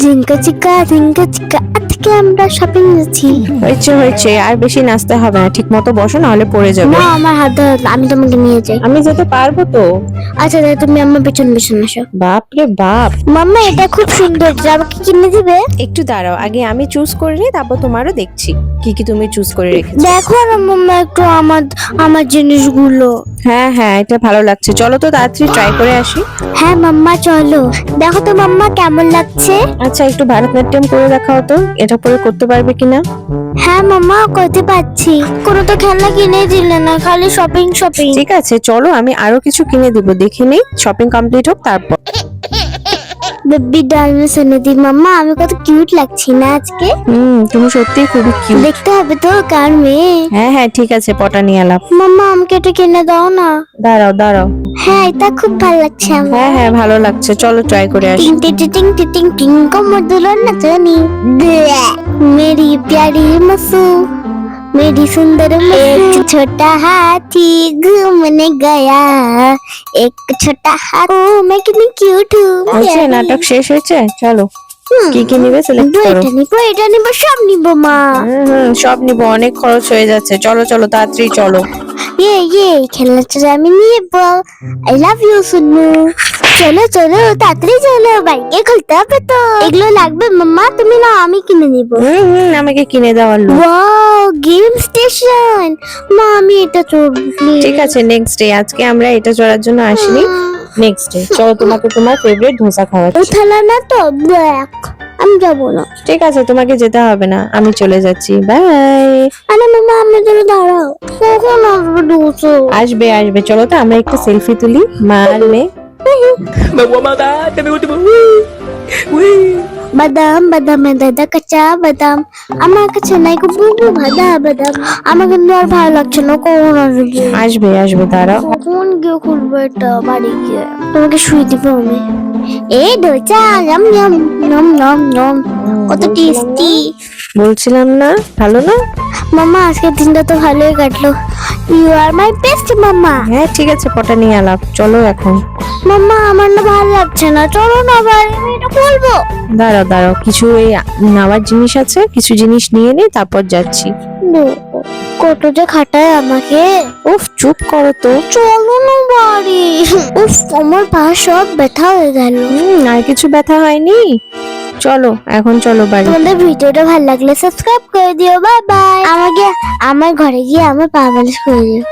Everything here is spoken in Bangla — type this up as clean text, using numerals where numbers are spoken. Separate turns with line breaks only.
ঝিঙ্কা চিকা আজকে আমরা শপিং যাচ্ছি।
হয়েছে হয়েছে, আর বেশি নাচতে হবে না, ঠিক মতো বসো নাহলে পড়ে যাবে।
মা আমার হাত ধরো, আমি তোমাকে নিয়ে যাই।
আমি যেতে পারবো তো।
আচ্ছা তাহলে তুমি আমার পেছন পেছন আসো।
বাপ রে বাপ,
মাম্মা এটা খুব সুন্দর, আমাকে কিনে দিবে?
একটু দাঁড়াও, আগে আমি চুজ করে নিই, তারপর তোমারও দেখছি কি কি তুমি চুজ করে রেখেছো।
দেখো না মাম্মা একটু আমার আমার জিনিসগুলো।
হ্যাঁ হ্যাঁ, এটা ভালো লাগছে, চলো তো তাড়াতাড়ি ট্রাই করে আসি।
হ্যাঁ মাম্মা চলো, দেখো তো মাম্মা কেমন লাগছে।
আচ্ছা একটু ভারতনাট্যম করে দেখাও তো, এটা পরে করতে পারবে কিনা।
হ্যাঁ মাম্মা করতে পারছি। কোনো তো খেলনা কিনে দিলে না, খালি শপিং শপিং।
ঠিক আছে চলো, আমি আরো কিছু কিনে দিব, দেখে নিই শপিং কমপ্লিট হোক তারপর।
বেবি ডালমে শুনে দি মাম্মা, আমি কত কিউট লাগছি না আজকে।
তুমি সত্যি খুবই কিউট।
দেখতে হবে তো কার মেয়ে।
হ্যাঁ হ্যাঁ ঠিক আছে, পটা নিয়ে এলাম।
মাম্মা আমাকে এটা কিনে দাও না।
দাঁড়াও দাঁড়াও।
হ্যাঁ এটা খুব ভালো লাগছে আমার।
হ্যাঁ হ্যাঁ ভালো লাগছে, চলো ট্রাই করে আসি।
टिंग टिंग टिंग टिंग टिंग टिंग कमर दुल्हन नचनी मेरी प्यारी मसू मेरी सुंदर एक छोटा हाथी घूमने गया एक छोटा हाथी मैं कितनी क्यूट
হয়েছে,
हूँ।
নাটক শেষ হয়েছে, চলো কি কি নিবে সিলেক্ট করো।
এটা নিবো সব নিবো মা।
সব নিবো, অনেক খরচ হয়ে যাচ্ছে, চলো চলো তাড়াতাড়ি চলো।
ये খেলনা আমি নিবো। I love you Sunu. চলো চলো তাড়াতাড়ি চলো, বাইকে খুলতে হবে তো। এগুলো লাগবে মাম্মা, তুমি না আমি কিনে নিবো।
আমাকে কিনে দেওয়ার লোক।
ওয়াও গেম স্টেশন, মা আমি এটা চড়বো প্লিজ।
ঠিক আছে নেক্সট ডে, আজকে আমরা এটা চড়ার জন্য আসিনি, নেক্সট ডে চলো তোমাকে তোমার ফেভারিট ধোসা খাওয়াচ্ছি।
উঠালা না তো ব্ল্যাক, আমি যাবো না।
ঠিক আছে তোমাকে যেতে হবে না, আমি চলে যাচ্ছি, বাই।
আরে মামা আমি জন্য দাঁড়াও, কখন আসবে দুশো?
আসবে আসবে, চলো তো আমরা একটু সেলফি তুলি মা আর মেয়ে।
বাদাম বাদাম দাদা কাঁচা বাদাম, আমার কাছে নাই গো বুবু ভাদা বাদাম। আমার কিন্তু আর ভালো লাগছে না, কখন আসবে?
আসবে আসবে, দাঁড়াও।
কখন গিয়ে খুলবো এটা বাড়ি গিয়ে? তোমাকে শুয়ে দিব আমি। এই দোচা নম নম নম নম নম, কত টেস্টি।
বলছিলাম না ভালো না।
মাম্মা আজকের দিনটা তো ভালোই কাটলো। ইউ আর মাই বেস্ট মাম্মা।
হ্যাঁ ঠিক আছে, পটা নিয়ে আলাপ, চলো এখন।
মাম্মা আমার না ভালো লাগছে না, চলো না বাড়ি, আমি এটা বলবো।
দাঁড়াও দাঁড়াও, কিছু এই নেওয়ার জিনিস আছে, কিছু জিনিস নিয়ে নে তারপর যাচ্ছি।
কত যে খাটায় আমাকে।
উফ চুপ করো তো।
চলো না বাড়ি। উফ আমার পা সব ব্যথা হয়ে গেল।
আর কিছু ব্যথা হয়নি, চলো এখন চলো বাড়ি।
তোমাদের ভিডিওটা ভালো লাগলে সাবস্ক্রাইব করে দিও, বাই বাই। আমাকে আমার ঘরে গিয়ে আমার পা মালিশ করে দিও।